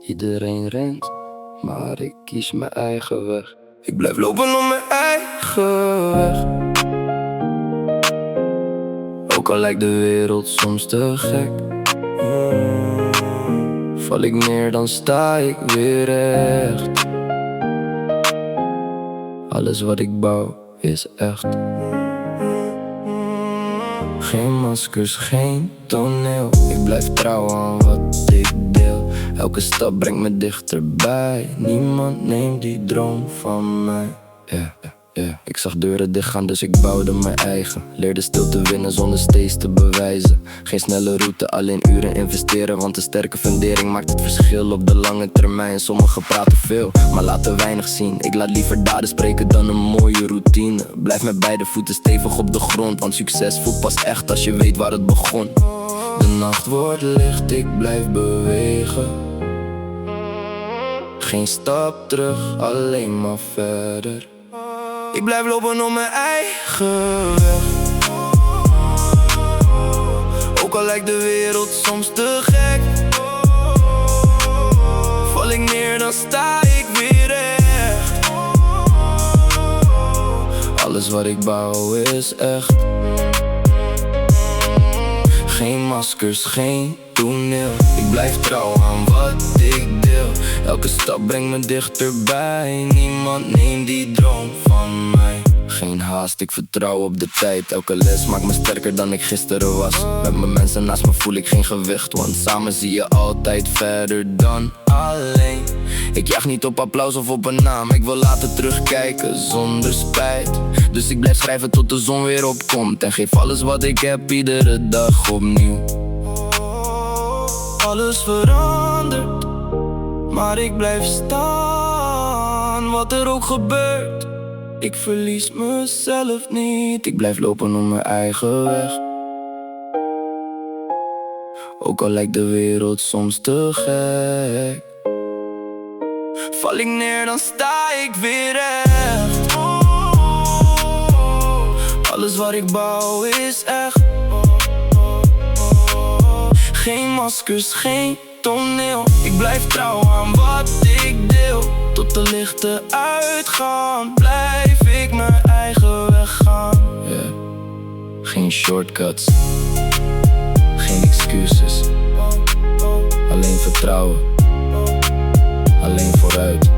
Iedereen rent, maar ik kies mijn eigen weg. Ik blijf lopen op mijn eigen weg. Ook al lijkt de wereld soms te gek. Val ik neer, dan sta ik weer recht. Alles wat ik bouw is echt. Geen maskers, geen toneel. Ik blijf trouw aan wat ik deel. Elke stap brengt me dichterbij. Niemand neemt die droom van mij. Ik zag deuren dichtgaan, dus ik bouwde mijn eigen. Leerde stil te winnen zonder steeds te bewijzen. Geen snelle route, alleen uren investeren. Want een sterke fundering maakt het verschil op de lange termijn. Sommigen praten veel, maar laten weinig zien. Ik laat liever daden spreken dan een mooie routine. Blijf met beide voeten stevig op de grond. Want succes voelt pas echt als je weet waar het begon. De nacht wordt licht, ik blijf bewegen. Geen stap terug, alleen maar verder. Ik blijf lopen op mijn eigen weg. Ook al lijkt de wereld soms te gek. Val ik neer, dan sta ik weer recht. Alles wat ik bouw is echt. Geen maskers, geen toneel. Ik blijf trouw aan wat ik deel. Elke stap brengt me dichterbij. Niemand neemt die droom van mij. Geen haast, ik vertrouw op de tijd. Elke les maakt me sterker dan ik gisteren was. Met mijn mensen naast me voel ik geen gewicht. Want samen zie je altijd verder dan alleen. Ik jaag niet op applaus of op een naam. Ik wil laten terugkijken zonder spijt. Dus ik blijf schrijven tot de zon weer opkomt. En geef alles wat ik heb iedere dag opnieuw. Alles verandert, maar ik blijf staan. Wat er ook gebeurt, ik verlies mezelf niet. Ik blijf lopen op mijn eigen weg. Ook al lijkt de wereld soms te gek. Val ik neer, dan sta ik weer recht. Alles wat ik bouw is echt. Geen maskers, geen toneel. Ik blijf trouw aan wat ik deel. Tot de lichten uitgaan, blijf ik mijn eigen weg gaan. Geen shortcuts, geen excuses. Alleen vertrouwen, alleen vooruit.